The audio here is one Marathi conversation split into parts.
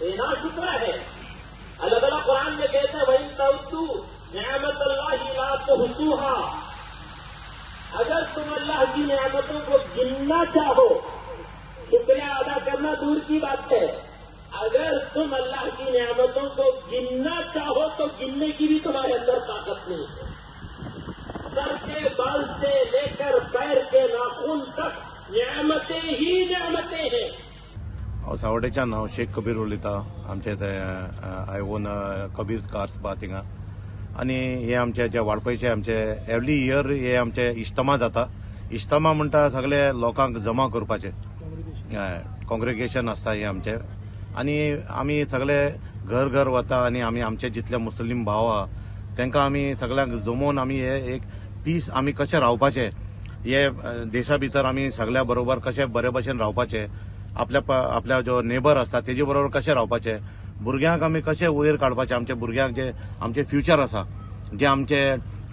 ये ना शुक्र है। अल्लाह ताला कुरान में कहते हैं वही तउद्दू निअमतल्लाहि ला तुहसूहा, अगर तुम अल्लाह की नियामतों को गिनना चाहो, शुक्रिया अदा करना दूर की बात है, अगर तुम अल्लाह की नियामतों को गिनना चाहो तो गिनने की भी तुम्हारे अंदर ताकत नहीं है। सर के बाल से लेकर पैर के नाखून तक नियामतें ही नियामतें हैं। हांव सावड्डेच्यान हांव शेख कबीर उलयतां। आमचे ते आय ओन कबीर कार्स बा थिंगा, आनी हे आमचे जे वाडपयचे आमचे एवरी इयर हे आमचे इज्तमा जाता। इज्तमा म्हणटा सगळे लोकांक जमा करपाचे, कॉंग्रेगेशन आसता हे आमचे, आनी आमी सगळे घर घर वता आनी आमी आमचे जितले मुस्लीम भाव आहा तांकां आमी सगळ्यांक जमोवन आमी हे एक पीस आमी कशें रावपाचे, हे देशा भितर आमी सगळ्या बरोबर कशें बरे भशेन रावपाचे, आपल्या जो नेबर आसता तेजे बरोबर कशें रावपाचे, भुरग्यांक आमी कशें वयर काडपाचे, आमच्या भुरग्यांक जे आमचे फ्युचर आसा, जे आमचे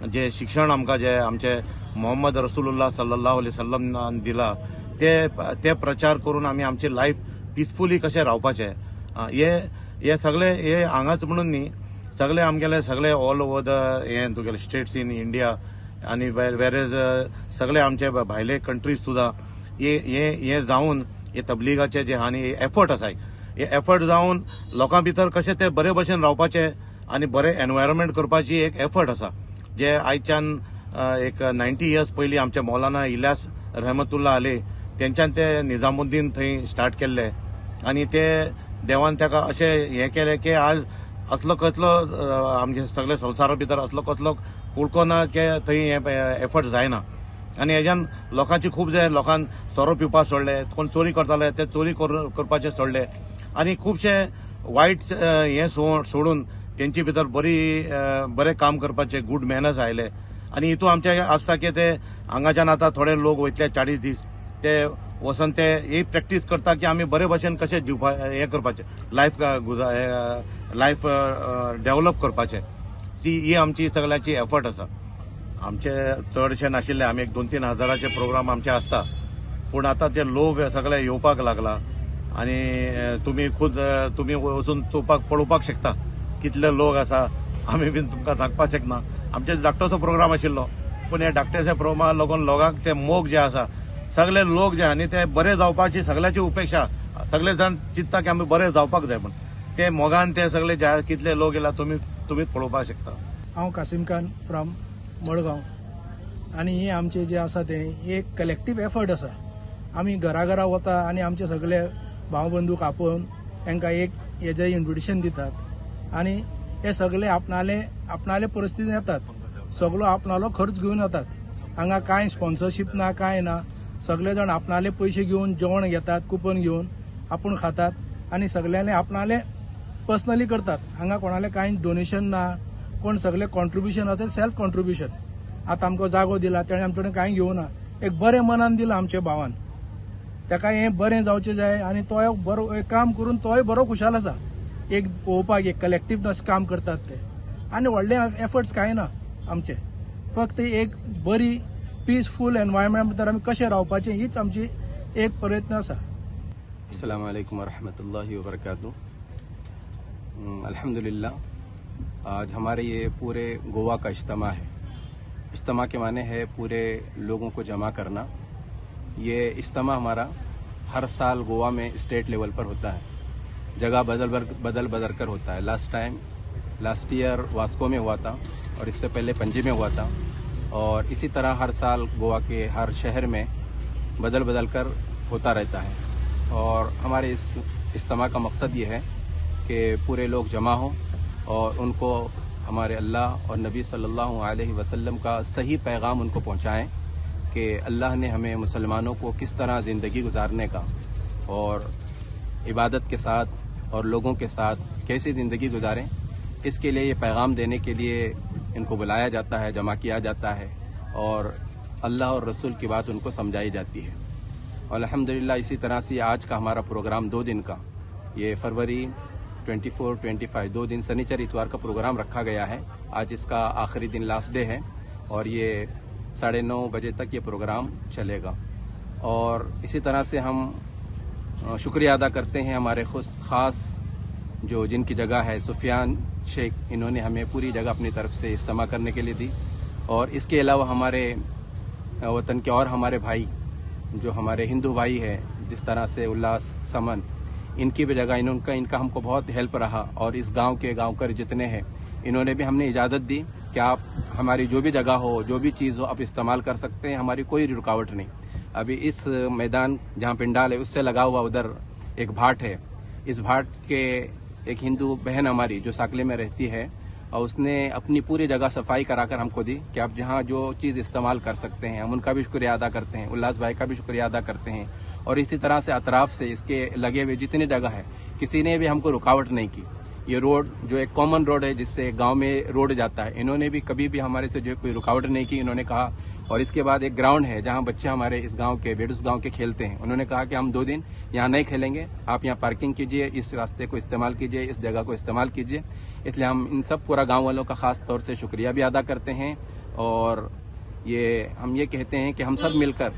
जे शिक्षण आमकां जे आमचे मोहम्मद रसूलुल्लाह सल्लल्लाहु अलैहि वसल्लम दिला ते प्रचार करून आमी आमची लायफ पिसफुली कशें रावपाचे, हे सगळे हे हांगाच म्हणून न्ही, सगळे आमगेले सगळे ऑल ओवर द हे तुगेले स्टेट्स इन इंडिया आनी वेरेज सगळे आमचे भायले कंट्रीज सुद्धा हे जावन हे तबलिगाचे जे आनी एफर्ट आसाय, हे एफर्ट जावन लोकां भितर कशें ते बरे भशेन रावपाचे आनी बरे एनवायरमेंट करपाची एक एफर्ट आसा, जे आयच्यान एक 90 इयर्स पयलीं आमचे मौलाना इलियास रहमतुल्लाह अली तेंच्यान ते निजामुद्दीन थंय स्टार्ट केल्ले, आनी ते देवान ताका अशें हें केलें की आज असलो कसलो आमचे सगळे संवसारा भितर असलो कसलो कुडको ना की थंय हे एफर्ट जायना, आनी हेज्यान लोकांची खूब जे लोकांन सोरो पिवपाक सोडले, कोण चोरी करताले ते चोरी करपाचे सोडले, आनी खुबशे वायट हे सोडून तेंची भितर बरें काम करपाचे गूड मॅनर्स आयले, आनी हितून आमचे आसता की ते हांगाच्यान आतां थोडे लोक वयतले 40 दीस ते वचून ते ही प्रॅक्टीस करता की आमी बरे भशेन कशें हे करपाचे, लायफ डेव्हलप करपाचे, ही आमची सगळ्यांची एफर्ट आसा। आमचे चडशे नाशिल्ले, आमी एक 2-3 हजाराचे प्रोग्राम आमचे आसता, पूण आतां ते लोक सगळे येवपाक लागला, आनी तुमी वचून पळोवपाक शकता कितले लोक आसा, आमी बीन तुमकां सांगपाक शकना। आमचे डॉक्टरचो प्रोग्राम आशिल्लो, पूण हे डॉक्टरच्या प्रोग्रामाक लागून लोकांक ते मोग जे आसा, सगळे लोक जे आनी ते बरे जावपाची सगळ्याची उपेक्षा, सगळे जाण चिंतता की आमी बरे जावपाक जाय म्हण, ते मोगान ते सगळे कितले लोक येला तुम्हीच पळोवपाक शकता। हांव कासिम खान फ्रॉम मडगांव, आनी हे आमचे जे आसा ते एक कलेक्टीव एफर्ट आसा। आमी घरा घरा वता आनी आमचे सगळे भाव बंदूक आपोवन तांकां एक हेजे इन्विटेशन दितात, आनी हे सगळे आपणाले परिस्थितीन येतात, सगळो आपणालो खर्च घेवन येतात। हांगा कांय स्पॉन्सरशीप ना, कांय ना, सगळे जाण आपणाले पयशे घेवन जेवण घेतात, कुपन घेवन आपूण खातात, आनी सगळ्यांनी आपणाले पर्सनली करतात। हांगा कोणाले कांय डोनेशन ना, कोण सगळे कॉन्ट्रिब्युशन आसा सेल्फ कॉन्ट्रिब्युशन। आतां आमकां जागो दिला तेणें आमचे कडेन कांय घेवना, एक बरें मनान दिला आमच्या भावान, ताका हें बरें जावचें जाय आनी तो बरो काम करून तोय बरो खुशाल आसा। एक पळोवपाक एक कलेक्टिवनेस काम करतात ते, आनी व्हडले एफर्ट्स कांय ना आमचे, फक्त एक बरी पीसफूल एनवायरमेंट भितर आमी कशें रावपाचें हीच आमची एक प्रयत्न आसा। अस्सलाम वालेकुम वरहमतुल्लाहि वबरकातुहू। अल्हम्दुलिल्लाह, आज हमारे ये पूरे गोवा का इज्तिमा है। इज्तिमा के माने है पूरे लोगों को जमा करना। ये इज्तिमा हमारा हर साल गोवा में स्टेट लेवल पर होता है, जगह बदल कर होता है। लास्ट ईयर वास्को में हुआ था और इससे पहले पणजी में हुआ था, और इसी तरह हर साल गोवा के हर शहर में बदल कर होता रहता है। और हमारे इस इज्तिमा का मकसद ये है कि पूरे लोग जमा हों और उनको हमारे अल्लाह और नबी सल्लल्लाहु अलैहि वसल्लम का सही पैगाम उनको पहुंचाएं कि अल्लाह ने हमें मुसलमानों को किस तरह ज़िंदगी गुजारने का और इबादत के साथ और लोगों के साथ कैसी ज़िंदगी गुजारें, इसके लिए ये पैगाम देने के लिए इनको बुलाया जाता है, जमा किया जाता है और अल्लाह और रसूल की बात उनको समझाई जाती है। और अल्हम्दुलिल्लाह इसी तरह से आज का हमारा प्रोग्राम 2 दिन का, ये फरवरी 24-25 2 दिन शनिचर इतवार का प्रोग्राम रखा गया है। आज इसका आखिरी दिन लास्ट डे है और ये 9:30 बजे तक ये प्रोग्राम चलेगा। और इसी तरह से हम शुक्रिया अदा करते हैं हमारे ख़ास जो जिनकी जगह है सुफियान शेख, इन्होंने हमें पूरी जगह अपनी तरफ से इस्तेमाल करने के लिए दी। और इसके अलावा हमारे वतन के और हमारे भाई जो हमारे हिंदू भाई हैं, जिस तरह से उल्लास समन, इनकी भी जगह इनका हमको बहुत हेल्प रहा। और इस गांव के गांवकर जितने हैं, इन्होंने भी हमने इजाज़त दी कि आप हमारी जो भी जगह हो, जो भी चीज़ हो, आप इस्तेमाल कर सकते हैं, हमारी कोई रुकावट नहीं। अभी इस मैदान जहाँ पिंडाल है उससे लगा हुआ उधर एक भाट है। इस भाट के एक हिंदू बहन हमारी जो साकले में रहती है, और उसने अपनी पूरी जगह सफाई कराकर हमको दी कि आप जहाँ जो चीज़ इस्तेमाल कर सकते हैं। हम उनका भी शुक्रिया अदा करते हैं, उल्लास भाई का भी शुक्रिया अदा करते हैं। और इसी तरह से अतराफ से इसके लगे हुए जितनी जगह है, किसी ने भी हमको रुकावट नहीं की। ये रोड जो एक कॉमन रोड है जिससे गांव में रोड जाता है, इन्होंने भी कभी भी हमारे से जो कोई रुकावट नहीं की। इन्होंने कहा, और इसके बाद एक ग्राउंड है जहां बच्चे हमारे इस गांव के बेडूस गांव के खेलते हैं, उन्होंने कहा कि हम 2 दिन यहां नहीं खेलेंगे, आप यहां पार्किंग कीजिए, इस रास्ते को इस्तेमाल कीजिए, इस जगह को इस्तेमाल कीजिए। इसलिए हम इन सब पूरा गाँव वालों का खास तौर से शुक्रिया भी अदा करते हैं। और हम ये कहते हैं कि हम सब मिलकर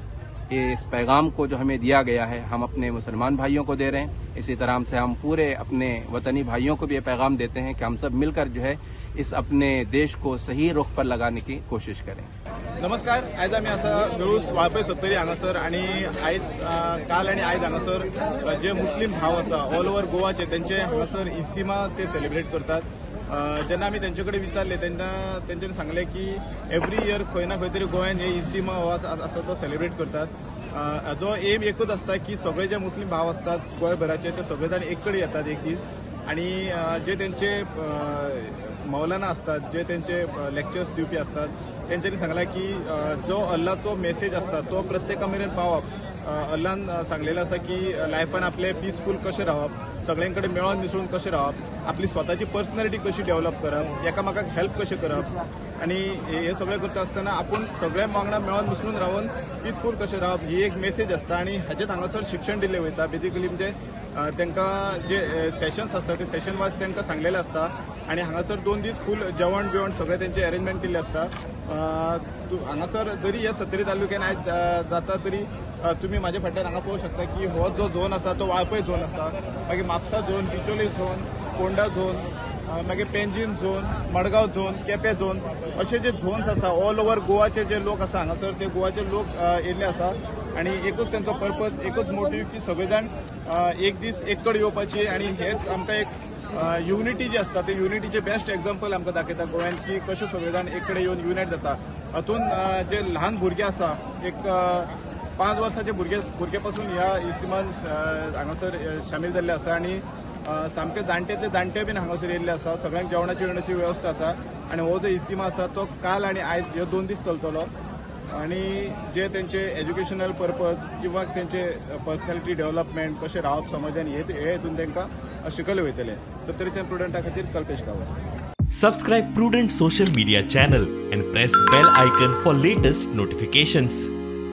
इस पैगाम को जो हमें दिया गया है, हम अपने मुसलमान भाइयों को दे रहे हैं। इसी तरह से हम पूरे अपने वतनी भाइयों को भी ये पैगाम देते हैं कि हम सब मिलकर जो है इस अपने देश को सही रुख पर लगाने की कोशिश करें। नमस्कार, आयज आमी आसा बेळूस वाळपय सत्तरी हांगासर आनी आयज काल आनी आयज हांगासर जे मुस्लीम भाव आसा ऑल ओव्हर गोवाचे तेंचे हांगासर इज्तिमा ते सेलिब्रेट करतात। जेन्ना आमी तेंचे कडेन विचारले तेन्ना तेंच्यांनी सांगले की एवरी इयर खंय ना खंय तरी गोंयान हे इज्तिमा आसा तो सेलिब्रेट करतात। हाजो एम एकूच आसता की सगळे जे मुस्लीम भाव असतात गोंयभराचे ते सगळे जाण एक कडेन येतात एक दीस, आणि जे तेंचे मौलाना असतात, जे तेंचे लेक्चर्स दिवपी असतात, तेंच्यांनी सांगला की जो अल्लाचो मेसेज असता तो प्रत्येका मेरेन पावप। अल्लान सांगलेलें आसा की लायफान आपले पीसफूल कशें रावप, सगळ्यां कडेन मेळून मिसळून कशें रावप, आपली स्वताची पर्सनॅलिटी कशी डेव्हलप करप, एकामेकाक हेल्प कशें करप, आणि हे सगळें करता आसतना आपूण सगळ्या वांगडा मेळून मिसळून रावन पीसफूल कशें रावप ही एक मेसेज आसता। आणि हाचेच हांगासर शिक्षण दिल्लें वयता। बेसिकली म्हणजे तांकां जे सेशन्स आसता ते सेशन वायज तांकां सांगलेलें आसता, आणि हांगासर 2 दीस फूल जेवण बिवण सगळें तेंचे अरेंजमेंट केल्लें आसता। हांगासर जरी हे सत्तरी तालुक्यान आयज जाता तरी तुम्ही माझ्या फाटल्यान हांगा पळोवंक शकता की हो जो झोन आसा तो वाळपय झोन आसा, मागीर Mapusa zone, Bicholim zone, Ponda zone, मागीर Panjim zone, Margao zone, Quepem zone, अशे जे झोन्स आसा ऑल ओव्हर गोवाचे जे लोक आसा हांगासर ते गोवाचे लोक येयल्ले आसा। आणि एकूच त्यांचो पर्पज, एकूच मोटीव की सगळे जाण एक दीस एक कडेन येवपाची, आणि हेच आमकां एक युनिटी जी आसता ते युनिटीचे बेस्ट एक्झाम्पल आमकां दाखयता गोंयान की कशे सगळे जाण एक कडेन येवन युनायट जाता। हातून जे ल्हान भुरगे आसा, एक 5 वर्साचे भुरगे पासून ह्या इज्तिमान हांगासर शामील जाल्ले आसा, आणि सामके जाणटेतले जाणटे बीन हांगासर येयल्ले आसा। सगळ्यांक जेवणाची येवणाची वेवस्था आसा, आणि हो जो इज्तिमा आसा तो काल आणि आयज हे 2 दीस चलतलो। आणि जे तेंचे एज्युकेशनल पर्पज किंवा तेंचे पर्सनॅलिटी डेव्हलपमेंट कशें रावप समाजान हे हेतून तांकां शिकयले वयतले। सत्तरीच्या प्रुडंटा खातीर Kalpesh Gawas. Subscribe Prudent social media channel and press bell icon for latest notifications.